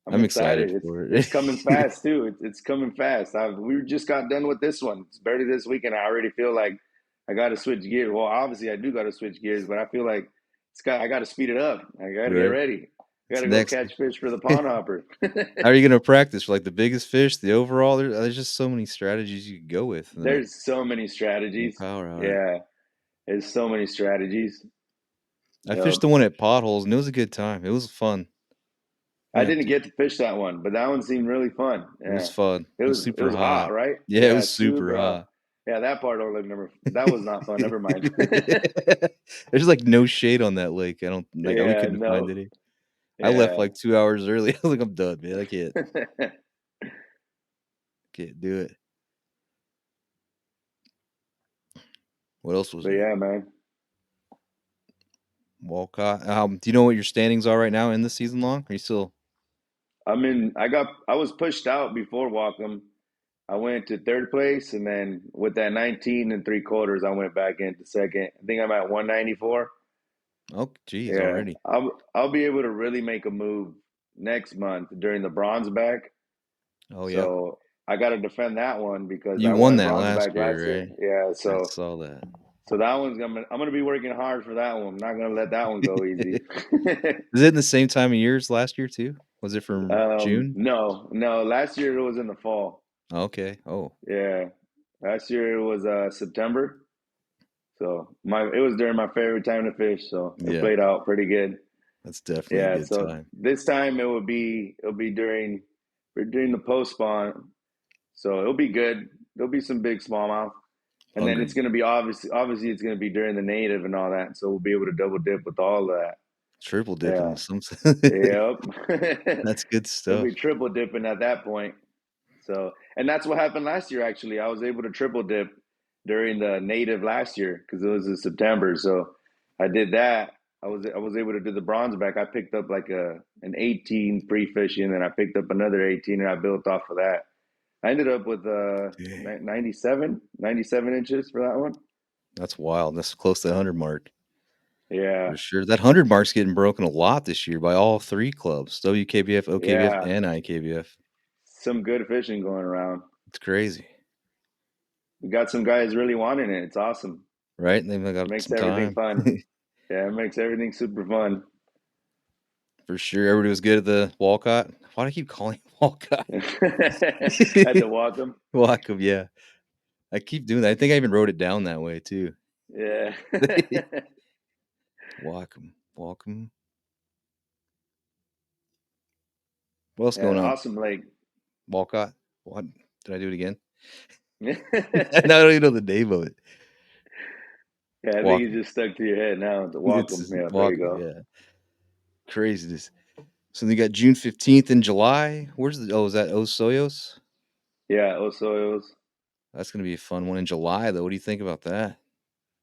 I'm I'm excited excited. It's for it. it's coming fast too. It's coming fast. We just got done with this one. It's barely this weekend. I already feel like I got to switch gears. Well, obviously I do got to switch gears, but I feel like I got to speed it up. I got to get Right. ready. I got It's to go next. catch fish for the pond hopper. How are you gonna practice for like the biggest fish, the overall? There's just so many strategies you could go with, and then There's so many more strategies. power out it. Yeah, there's so many strategies. I Yep. fished the one at Potholes, and it was a good time. It was fun. I Went up didn't to get to fish that one, but that one seemed really fun. It was Yeah, fun. it It was was it super was hot, hot. right? Yeah, it Yeah, was super super hot. hot. Yeah, that part don't look never. That was not fun. Never mind. There's like no shade on that lake. I don't like we Yeah, couldn't find no. any. I left Yeah. like 2 hours early. I was like, I'm done, man. I can't do it. What else was But there? yeah, man. Walcott. Do you know what your standings are right now in the season long? Are you still I was pushed out before Wacom. I went to third place and then with that 19 and three quarters I went back into second. I think I'm at 194. oh geez Yeah. already? I'll be able to really make a move next month during the bronze back. Oh yeah. So I got to defend that one because I You won won that bronze last back last year, year. right? Yeah, I so saw that. that one's I'm gonna be working hard for that one. I'm not gonna let that one go easy. Is it in the same time of year as last year too? Was it from June? No, no. Last year it was in the fall. Okay. Oh, Yeah, last year it was September. So it was during my favorite time to fish. So it yeah. played out pretty good. That's definitely a Yeah. good So time. this time it'll be during we're doing the post spawn. So it'll be good. There'll be some big smallmouth. And then it's Hungry. going to be obviously it's going to be during the native and all that. So we'll be able to double dip with all of that. Triple dipping Yeah. with some Yep. That's good We'll be stuff. triple dipping at that point. So, and that's what happened last year. Actually, I was able to triple dip during the native last year because it was in September. So I did that. I was able to do the bronze back. I picked up like an 18 pre fishing, and then I picked up another 18, and I built off of that. I ended up with Dang. 97 inches for that one. That's wild. That's close to the 100 mark Yeah, for sure. That 100 mark's getting broken a lot this year by all three clubs: WKBF, OKBF, yeah, and IKBF. some good fishing going around. It's crazy. we got some guys really wanting it. It's awesome. right? And they've got Makes some everything time. fun. Yeah, it makes everything super fun. For sure. Everybody was good at the Walcott. Why do I keep calling it Walcott? Had to walk them. Wacom, yeah. I keep doing that. I think I even wrote it down that way too. Yeah. Wacom. Wacom. What else Yeah, going on? awesome lake. Walcott. What? Did I do it again? Yeah, Now I don't even know the name of it. I think it Wacom. just stuck to your head now. To walk It's them. Yeah, there you Wacom, go. yeah. Craziness. So they got June 15th in July. Where's the is that Os Soyos? Yeah, Osoyo's. That's gonna be a fun one in July though. What do you think about that?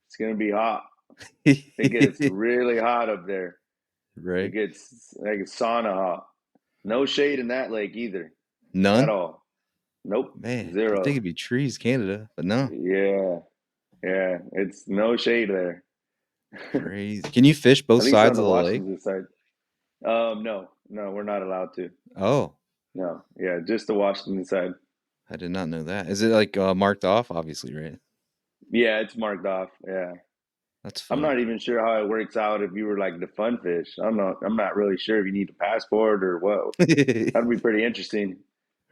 It's gonna be hot. It gets really hot up there. It Right? gets like sauna hot. No shade in that lake either, at None? all. Nope, Man, you think zero. it'd be trees, Canada, but no. Yeah, yeah. It's no shade there. Crazy. Can you fish both At least on sides the of the lake? Washington side. No, no, we're not allowed to. Oh, No, yeah, just the Washington side. I did not know that. Is it like marked off? Obviously, right? Yeah, it's marked off. Yeah, That's I'm fun. not even sure how it works out if you were like the fun fish. I'm not really sure if you need a passport or what. That'd be pretty interesting.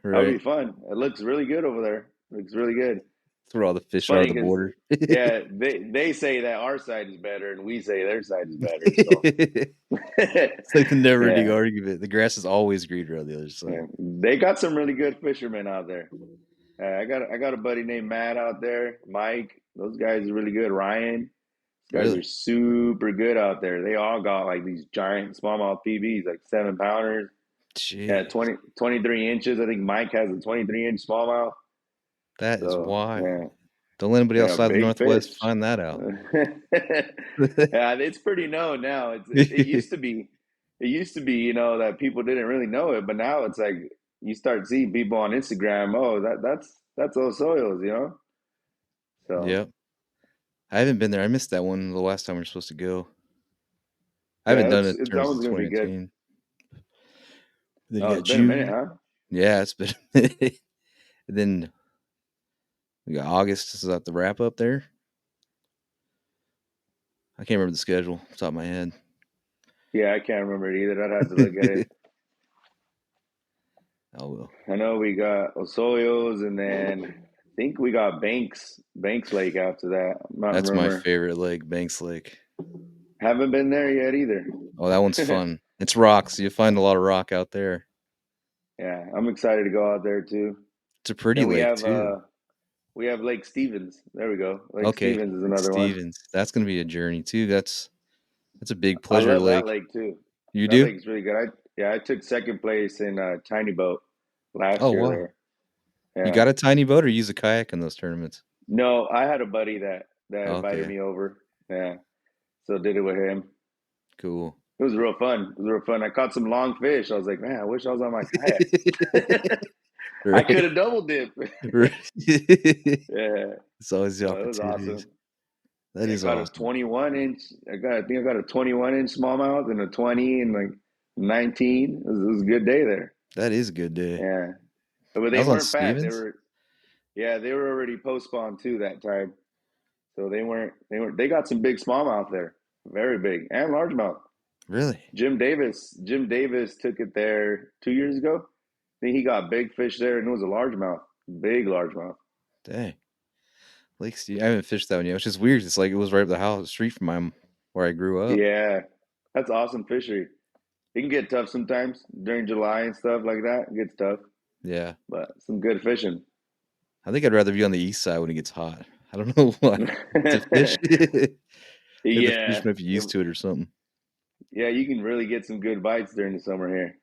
That would be Right. fun. It looks really good over there. It looks really good. That's where all the It's fish are at funny the because border. yeah, they say that our side is better and we say their side is better. So It's like the never-ending yeah, argument. The grass is always greener on the other side. yeah, they got some really good fishermen out there. I got a buddy named Matt out there. Mike, those guys are really good. Ryan, these guys are Really? super good out there. They all got like these giant smallmouth PBs, like 7 pounders. Yeah, Jeez, 23 inches. I think Mike has a 23-inch smallmouth. that is So wild. yeah, Don't let anybody yeah, outside the big Northwest fish. find that out. Yeah, it's pretty known now. It used to be, that people didn't really know it, but now it's like you start seeing people on Instagram. Oh, that's those soils, So Yep. I haven't been there. I missed that one the last time we were supposed to go. I haven't yeah, done it in that terms of one's gonna be good. 2019. Then you Oh, got it's been a minute, June. huh? Yeah, it's been a minute. And then we got August. Is that the wrap up there? I can't remember the schedule off the top of my head. Yeah, I can't remember it either. I'd have to look at it. Oh well. I know we got Osoyo's, and then I think we got Banks Lake after that. I'm not That's my remember. favorite lake, Banks Lake. Haven't been there yet either. Oh, that one's fun. It's rocks. You find a lot of rock out there. Yeah, I'm excited to go out there too. It's a pretty Then lake too. we have Lake Stevens. There we go. Lake Okay, Stevens is Lake another one. Stevens. That's gonna be a journey too. That's a big I pleasure love that lake. lake too. You That do? lake's really good. I took second place in a tiny boat last Oh year wow. there. You Yeah. got a tiny boat or use a kayak in those tournaments? No, I had a buddy that invited Okay, me over. Yeah. So did it with him. cool. It was real fun. It was real fun. I caught some long fish. I was like, man, I wish I was on my kayak. I could Right. have double dipped. Right. Yeah. It's always the So it was opportunities. awesome. That I is caught a awesome. 21 inch. I think I got a 21-inch smallmouth and a 20 and like 19. It was a good day there. That is a good day. Yeah. But That they was on weren't fat. Stevens? They were already post spawn too that time. So they got some big smallmouth there. Very big and largemouth. Really? Jim Davis took it there 2 years ago. I think he got big fish there and it was a largemouth. Big largemouth. Dang. Lake Stevens. I haven't fished that one yet, which is weird. It's like it was right up the house street from where I grew up. Yeah. That's awesome fishery. It can get tough sometimes during July and stuff like that. It gets tough, Yeah. but some good fishing. I think I'd rather be on the east side when it gets hot. I don't know why. To fish. Maybe the fish Yeah, might be used to it or something. yeah, you can really get some good bites during the summer here.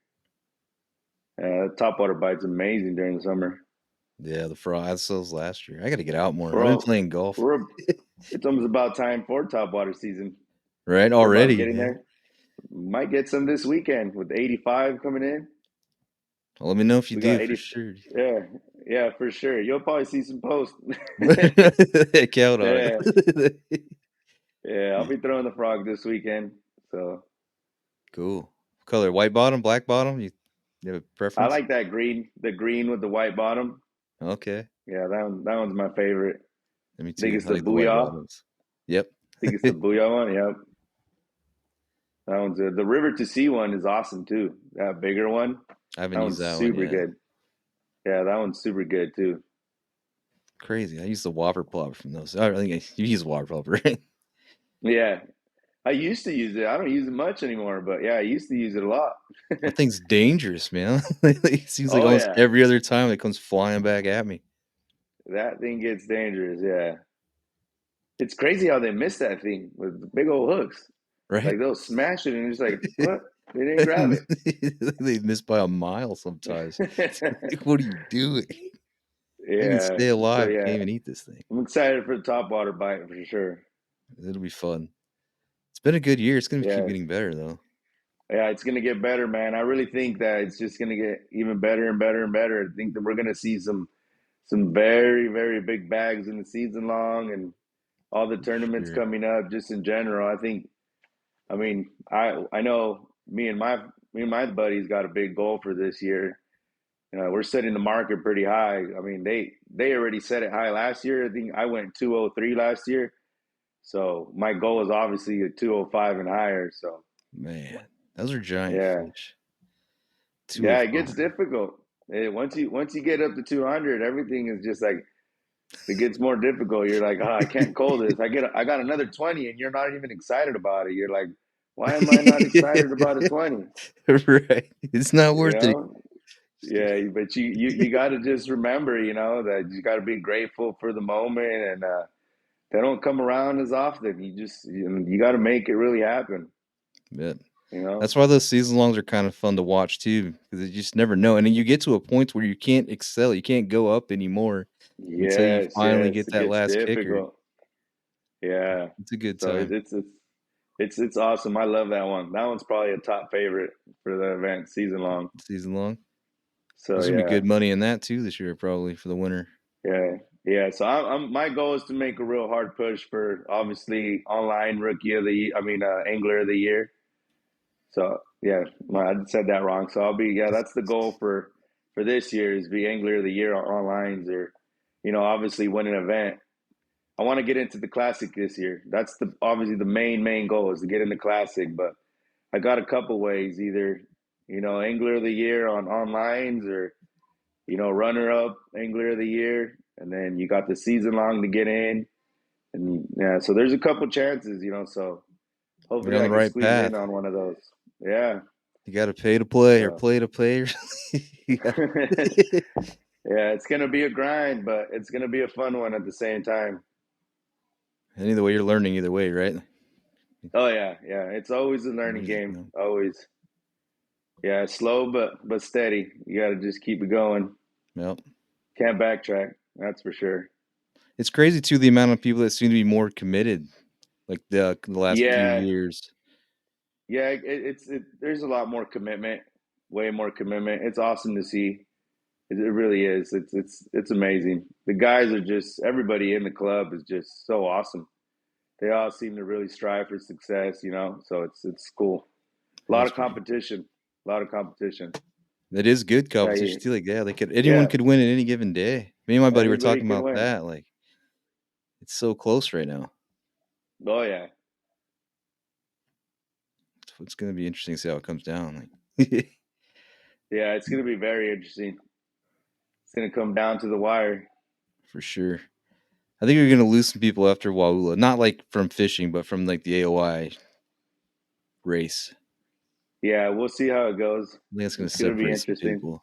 Topwater bites amazing during the summer. Yeah, the frog. I saw those last year. I got to get out more. I've been Bro, playing golf. we're it's almost about time for topwater season. Right? We're about Already. getting Yeah. there. Might get some this weekend with 85 coming in. Well, let me know if you We got do for 80. sure. Yeah, yeah, for sure. You'll probably see some posts. Count on Yeah, it. yeah. I'll be throwing the frog this weekend. So Cool. Color white bottom, black bottom. You have a I preference? like that green, the green with the white bottom. Okay. Yeah, that one's my favorite. Me I think too. it's I the like the white Booyah. I bottoms. Yep. think it's the Booyah one. Yep. That one's good. The River to Sea one is awesome too. That bigger one. I haven't That used one's that one super yet. good. Yeah, that one's super good too. Crazy. I use the Whopper Plopper from those. I think you use Whopper Plopper, right? Yeah. I used to use it. I don't use it much anymore, but yeah, I used to use it a lot. That thing's dangerous, man. It seems like Oh almost yeah. every other time it comes flying back at me. That thing gets dangerous, yeah. It's crazy how they miss that thing with the big old hooks. Right? Like they'll smash it and it's like, what? They didn't grab it. They miss by a mile sometimes. Like, what are you doing? I can Yeah. stay So alive. yeah, Can't even eat this thing. I'm excited for the top water bite for sure. It'll be fun. It's been a good year. It's gonna keep Yeah. getting better though. Yeah, it's gonna get better, man. I really think that it's just gonna get even better and better and better. I think that we're gonna see some very, very big bags in the season long and all the tournaments Sure. coming up just in general. I mean, I know me and my buddies got a big goal for this year. We're setting the market pretty high. I mean, they already set it high last year. I think I went 203 last year. So my goal is obviously a 205 and higher. So Man, those are giant yeah, fish. yeah, it gets 205. difficult. Once you get up to 200, everything is just like it gets more difficult. You're like, oh, I can't call this. I got another 20, and you're not even excited about it. You're like, why am I not excited about a 20? Right. It's not You worth it. know? Yeah, but you got to just remember, that you got to be grateful for the moment, and they don't come around as often. You got to make it really happen. Yeah. You know? That's why those season longs are kind of fun to watch too, because you just never know. And then you get to a point where you can't excel, you can't go up anymore until you Yes, finally yes, get it that gets last kicker. difficult. Yeah. It's a good So time. it's awesome. I love that one. That one's probably a top favorite for the event season long. Season long. So There's gonna be yeah, good money in that too this year, probably for the winner. yeah, yeah. So my goal is to make a real hard push for obviously online rookie of the I mean angler of the year. So yeah, I said that wrong. So I'll be yeah. That's the goal for this year is be angler of the year online or obviously win an event. I want to get into the classic this year. That's the obviously the main goal is to get in the classic, but I got a couple ways, either, Angler of the Year on onlines or, runner up Angler of the Year. And then you got the season long to get in. And yeah, so there's a couple chances, so You're hopefully on I the can right squeeze in path. on one of those. Yeah. You got to pay to play or So play to play. Yeah. yeah, it's going to be a grind, but it's going to be a fun one at the same time. And either way, you're learning either way, right? Oh yeah, yeah. It's always a learning There's, game. Always. Yeah, slow but steady. You got to just keep it going. yep. Can't backtrack. That's for sure. It's crazy too the amount of people that seem to be more committed, like the last few Yeah, years. yeah. There's a lot more commitment, way more commitment. It's awesome to see. It really is. It's amazing. The guys are just everybody in the club is just so awesome. They all seem to really strive for success, So it's cool. A It lot is of pretty. competition. A lot of competition. It is good Yeah, competition too. Like yeah, they could anyone yeah. could win at any given day. Me and my buddy were Anybody talking can about win. that. Like it's so close right now. Oh yeah, It's going to be interesting to see how it comes down. Like, yeah. It's gonna be very interesting. It's gonna come down to the wire. for sure. I think you're going to lose some people after Waula. Not like from fishing, but from like the AOI race. Yeah, we'll see how it goes. I think that's going to It's gonna be separate some interesting. people.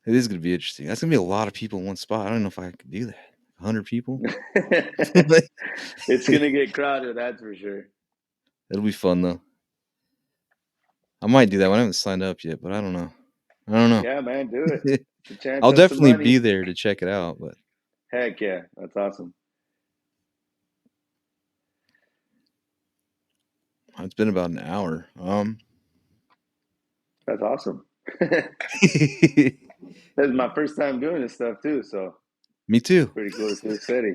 It is going to be interesting. That's going to be a lot of people in one spot. I don't know if I could do that. 100 people? It's gonna get crowded, that's for sure. It'll be fun though. I might do that one. I haven't signed up yet, but I don't know. I don't know. Yeah, man, do it. It's a chance I'll at some definitely be money. there to check it out, but Heck yeah, that's awesome. it's been about an hour. That's awesome. This is my first time doing this stuff too, so Me too. pretty cool to see the city.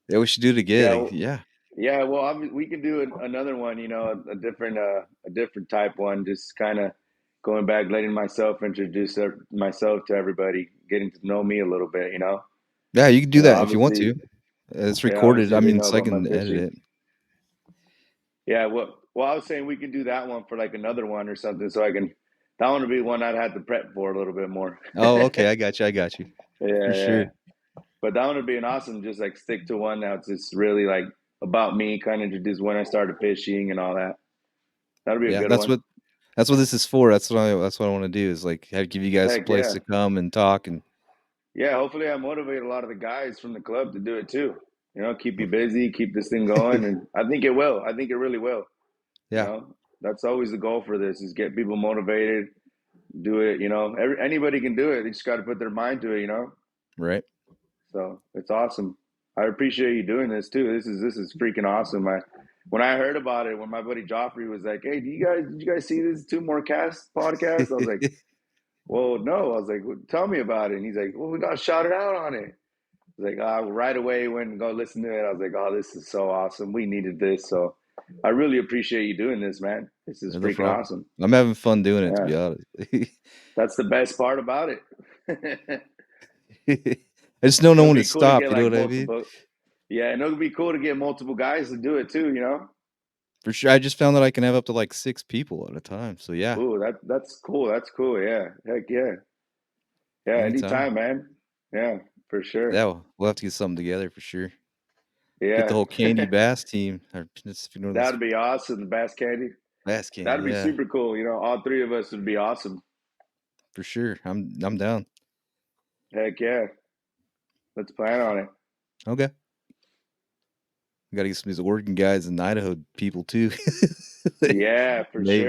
Yeah, we should do it Yeah, again. Yeah, yeah. Well, we can do another one. A different type one. Just kind of going back, letting myself introduce myself to everybody, getting to know me a little bit. Yeah, you can do that if you want Obviously, to. It's yeah, recorded. I obviously they mean, know so I about my can edit fishing. it. Yeah, well, I was saying we could do that one for like another one or something, so I can. That one would be one I'd have to prep for a little bit more. Oh, okay. I got you. I got you. For Yeah, sure. yeah. But that one would be an awesome, just like stick to one that's just really like about me, kind of just when I started fishing and all that. That'll be a Yeah, good one. that's what this is for. That's what I want to do is like give you guys a Heck place yeah. to come and talk and Yeah, hopefully I motivate a lot of the guys from the club to do it too. Keep you busy, keep this thing going, and I think it will. I think it really will. You yeah, know, that's always the goal for this: is get people motivated, do it. Anybody can do it. They just got to put their mind to it. right. So it's awesome. I appreciate you doing this too. This is freaking awesome. When I heard about it, when my buddy Joffrey was like, "Hey, did you guys see this Two More Cast podcast?" I was like, "Well, no." I was like, well, "Tell me about it." And he's like, "Well, we got shouted out on it." Like right away went and go listen to it. I was like, oh, this is so awesome. We needed this. So I really appreciate you doing this, man. This is No freaking problem. awesome. I'm having fun doing it, to Yeah. be honest. That's the best part about it. I just don't know It'll when to be cool to stop. get You know like what I mean? multiple. Yeah, and it'll be cool to get multiple guys to do it too. For sure. I just found that I can have up to like 6 people at a time. So yeah, Ooh, that's cool. That's cool. Yeah. Heck yeah. Yeah, anytime. anytime, man. Yeah, for sure. Yeah, we'll have to get something together for sure. Get the Yeah. whole Candy Bass team. Or if you know this That'd be awesome. The Bass Candy. Bass Candy, That'd be yeah, super cool. All three of us would be awesome. for sure. I'm down. Heck yeah. Let's plan on it. Okay. We gotta get some of these Oregon guys and Idaho people too. Yeah, for sure. Maybe.